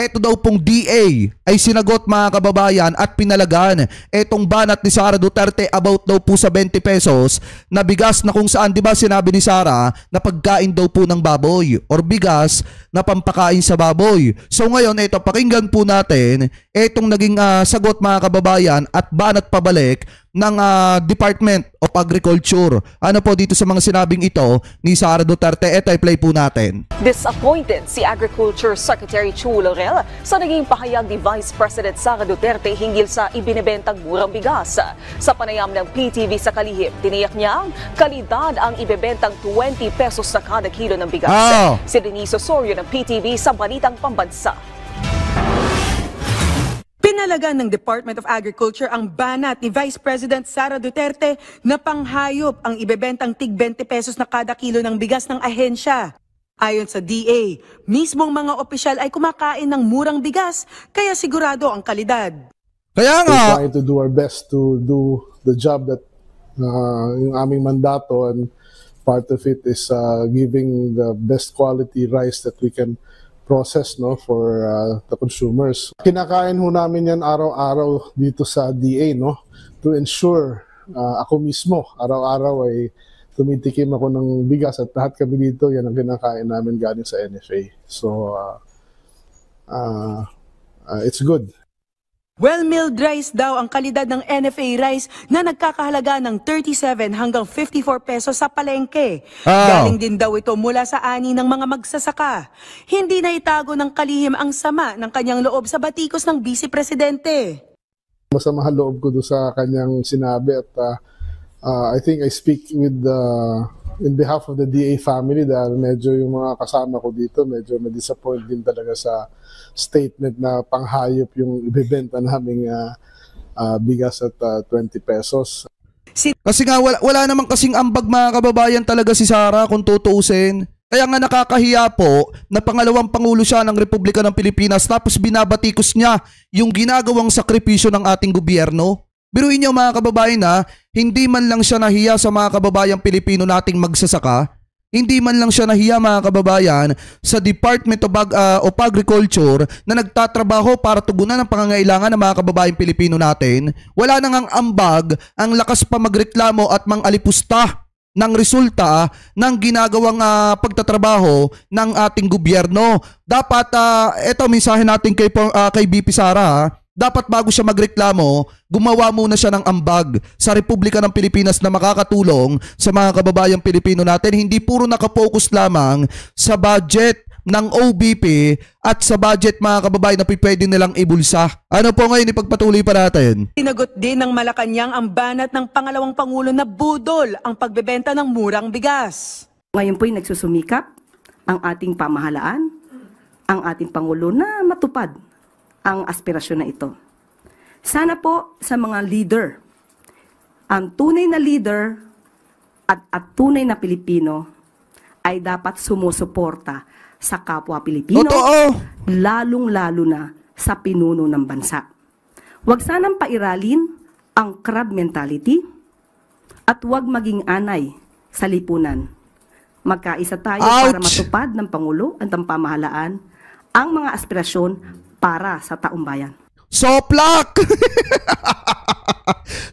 Eto daw pong DA ay sinagot mga kababayan at pinalagan etong banat ni Sara Duterte about daw po sa 20 pesos na bigas na kung saan, di ba sinabi ni Sara na pagkain daw po ng baboy or bigas na pampakain sa baboy. So ngayon, ito pakinggan po natin etong naging sagot mga kababayan at banat pabalik ng Department of Agriculture. Ano po dito sa mga sinabing ito ni Sara Duterte? Ito ay play po natin. Disappointed si Agriculture Secretary Chu Laurel sa naging pahayag ni Vice President Sara Duterte hinggil sa ibinebentang murang bigas. Sa panayam ng PTV sa Kalihim, tiniyak niya kalidad ang ibebentang 20 pesos na kada kilo ng bigas. Si Denise Osorio ng PTV sa Balitang Pambansa. Pinalagan ng Department of Agriculture ang banat ni Vice President Sara Duterte na panghayop ang ibebentang tig 20 pesos na kada kilo ng bigas ng ahensya. Ayon sa DA, mismong mga opisyal ay kumakain ng murang bigas kaya sigurado ang kalidad. Kaya nga, we're trying to do our best to do the job that yung aming mandato, and part of it is giving the best quality rice that we can process, no, for the consumers. Kinakain ho namin yan araw-araw dito sa DA, no, to ensure ako mismo araw-araw ay tumitikim ako ng bigas at lahat kami dito yan ang kinakain namin galing sa NFA. So it's good. Well-milled rice daw ang kalidad ng NFA rice na nagkakahalaga ng 37 hanggang 54 pesos sa palengke. Galing din daw ito mula sa ani ng mga magsasaka. Hindi na itago ng Kalihim ang sama ng kanyang loob sa batikos ng Vice Presidente. Masama loob ko doon sa kanyang sinabi at I think I speak with in behalf of the DA family dahil medyo yung mga kasama ko dito medyo na-disappoint din talaga sa statement na panghayop yung ibebenta naming bigas at 20 pesos. Kasi nga wala naman kasing ambag mga kababayan talaga si Sara kung tutuusin. Kaya nga nakakahiya po na pangalawang pangulo siya ng Republika ng Pilipinas tapos binabatikos niya yung ginagawang sakripisyo ng ating gobyerno. Biruin niyo mga kababayan na hindi man lang siya nahiya sa mga kababayang Pilipino nating magsasaka. Hindi man lang siya nahiya mga kababayan sa Department of Agriculture na nagtatrabaho para tugunan ang pangangailangan ng mga kababayang Pilipino natin. Wala nang ang ambag, ang lakas pa magreklamo at mang-alipusta ng resulta ng ginagawang pagtatrabaho ng ating gobyerno. Dapat, ito mensahe natin kay BP Sara, dapat bago siya magreklamo, gumawa muna siya ng ambag sa Republika ng Pilipinas na makakatulong sa mga kababayang Pilipino natin. Hindi puro nakapokus lamang sa budget ng OBP at sa budget mga kababayan na pwede nilang ibulsa. Ano po ngayon ipagpatuloy pa natin? Sinagot din ng Malacanang ang banat ng pangalawang pangulo na budol ang pagbebenta ng murang bigas. Ngayon po'y nagsusumikap ang ating pamahalaan, ang ating pangulo na matupad ang aspirasyon na ito. Sana po sa mga leader, ang tunay na leader at tunay na Pilipino ay dapat sumusuporta sa kapwa Pilipino, lalong-lalo na sa pinuno ng bansa. Huwag sanang pairalin ang crab mentality at huwag maging anay sa lipunan. Magkaisa tayo para matupad ng Pangulo at ng pamahalaan ang mga aspirasyon para sa taong bayan. Soplak!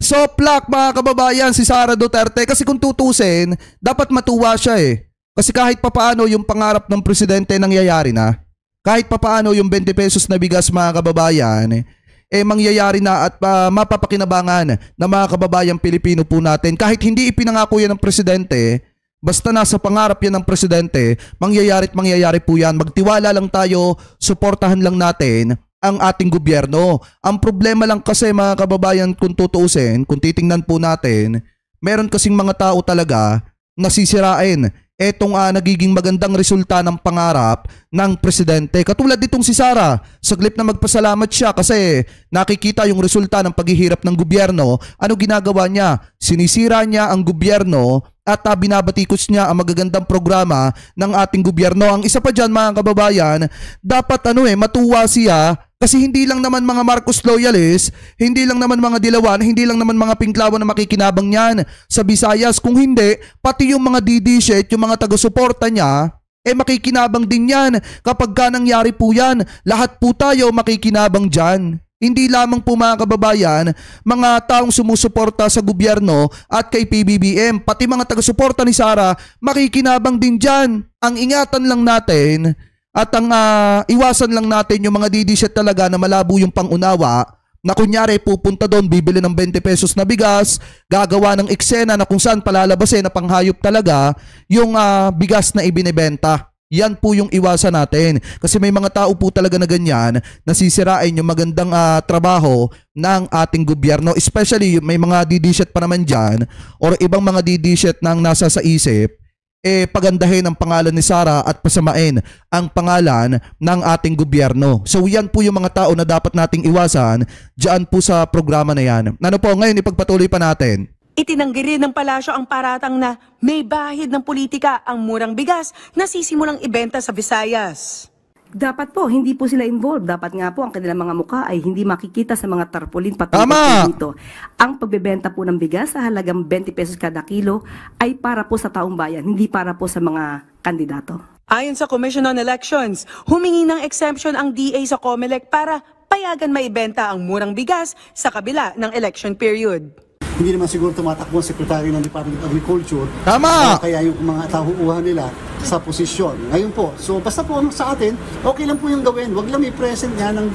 Soplak mga kababayan si Sara Duterte kasi kung tutusin, dapat matuwa siya eh. Kasi kahit papaano yung pangarap ng presidente nangyayari na. Kahit papaano yung 20 pesos na bigas mga kababayan, mangyayari na at mapapakinabangan ng mga kababayang Pilipino po natin. Kahit hindi ipinangako yan ng presidente, basta nasa pangarap yan ng presidente, mangyayari po yan. Magtiwala lang tayo, suportahan lang natin ang ating gobyerno. Ang problema lang kasi mga kababayan kung tutuusin, kung titingnan po natin, meron kasing mga tao talaga nasisirain etong nagiging magandang resulta ng pangarap ng presidente. Katulad ditong si Sara, saglip na magpasalamat siya kasi nakikita yung resulta ng paghihirap ng gobyerno. Ano ginagawa niya? Sinisira niya ang gobyerno at binabatikos niya ang magagandang programa ng ating gobyerno. Ang isa pa dyan mga kababayan, dapat matuwa siya kasi hindi lang naman mga Marcos loyalists, hindi lang naman mga Dilawan, hindi lang naman mga Pinklawan na makikinabang niyan sa Visayas. Kung hindi, pati yung mga DD shit, yung mga taga-suporta niya, makikinabang din yan. Kapag ka nangyari po yan, lahat po tayo makikinabang dyan. Hindi lamang po mga kababayan, mga taong sumusuporta sa gobyerno at kay PBBM, pati mga taga-suporta ni Sara, makikinabang din dyan. Ang ingatan lang natin at ang iwasan lang natin yung mga didiset talaga na malabo yung pangunawa, na kunyari pupunta doon, bibili ng 20 pesos na bigas, gagawa ng eksena na kung saan palalabasin na panghayop talaga yung bigas na ibinebenta. Yan po yung iwasan natin. Kasi may mga tao po talaga na ganyan, nasisirain yung magandang trabaho ng ating gobyerno. Especially may mga didishet pa naman dyan or ibang mga didishet nang nasa sa isip, pagandahin ang pangalan ni Sara at pasamain ang pangalan ng ating gobyerno. So yan po yung mga tao na dapat nating iwasan dyan po sa programa na yan. Ano po, ngayon ipagpatuloy pa natin. Itinanggi rin ng palasyo ang paratang na may bahid ng politika ang murang bigas na sisimulang ibenta sa Visayas. Dapat po, hindi po sila involved. Dapat nga po, ang kanilang mga mukha ay hindi makikita sa mga tarpaulin Tama! patungkol dito. Ang pagbebenta po ng bigas sa halagang 20 pesos kada kilo ay para po sa taong bayan, hindi para po sa mga kandidato. Ayon sa Commission on Elections, humingi ng exemption ang DA sa COMELEC para payagan maibenta ang murang bigas sa kabila ng election period. Hindi naman siguro tumatakbo ang sekretary ng Department of Agriculture. Tama! Kaya yung mga tauuhan nila sa posisyon. Ngayon po, so basta po sa atin, okay lang po yung gawin. Huwag lang may present nga ng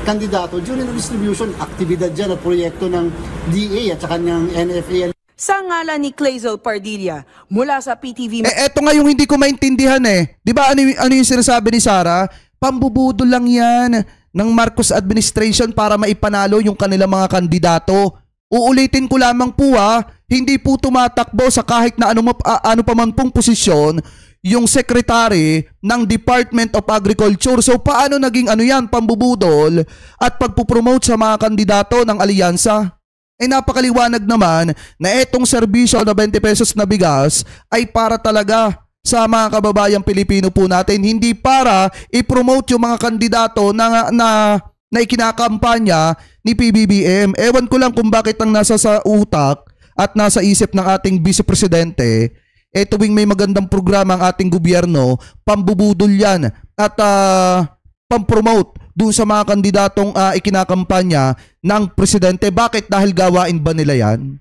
kandidato during the distribution, aktibidad dyan at proyekto ng DA at saka ng NFA. Sa ngalan ni Clazel Pardilla, mula sa PTV... Eto nga yung hindi ko maintindihan Di ba ano yung sinasabi ni Sara? Pambubudol lang yan ng Marcos administration para maipanalo yung kanilang mga kandidato. Uulitin ko lamang po hindi po tumatakbo sa kahit na ano pa man pong posisyon yung secretary ng Department of Agriculture. So paano naging yan, pambubudol at pagpupromote sa mga kandidato ng alyansa? Napakaliwanag naman na etong serbisyo na 20 pesos na bigas ay para talaga sa mga kababayang Pilipino po natin, hindi para i-promote yung mga kandidato na ikinakampanya ni PBBM. Ewan ko lang kung bakit ang nasa sa utak at nasa isip ng ating Vice Presidente, tuwing may magandang programa ang ating gobyerno, pambubudol yan at pampromote doon sa mga kandidatong ikinakampanya ng Presidente. Bakit? Dahil gawain ba nila yan?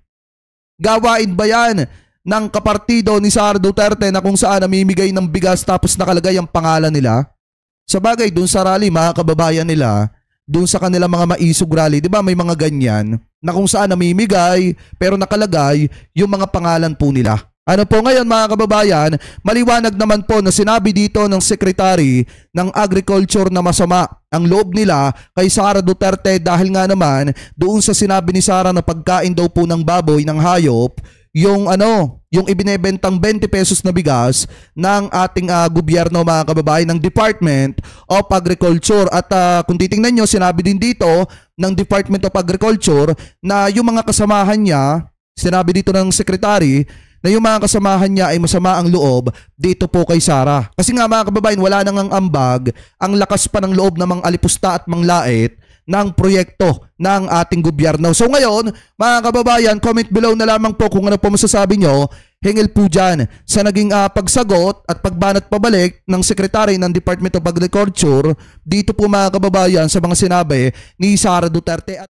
Gawain ba yan ng kapartido ni Sara Duterte na kung saan namimigay ng bigas tapos nakalagay ang pangalan nila? Sa bagay, doon sa rally, mga kababayan nila, doon sa kanilang mga maisog rally, di ba may mga ganyan na kung saan namimigay pero nakalagay yung mga pangalan po nila. Ano po ngayon mga kababayan, maliwanag naman po na sinabi dito ng Secretary ng Agriculture na masama ang loob nila kay Sara Duterte dahil nga naman doon sa sinabi ni Sara na pagkain daw po ng baboy, ng hayop, yung ibinebentang 20 pesos na bigas ng ating gobyerno mga kababayan, ng Department of Agriculture. At kung titingnan nyo, sinabi din dito ng Department of Agriculture na yung mga kasamahan niya, sinabi dito ng Secretary, na yung mga kasamahan niya ay masama ang loob dito po kay Sara. Kasi nga mga kababayan, wala nang ang ambag, ang lakas pa ng loob ng mga alipusta at manglait ng proyekto ng ating gobyerno. So ngayon, mga kababayan, comment below na lamang po kung ano po masasabi nyo hinggil po dyan sa naging pagsagot at pagbanat pabalik ng Secretary ng Department of Agriculture dito po mga kababayan sa mga sinabi ni Sara Duterte.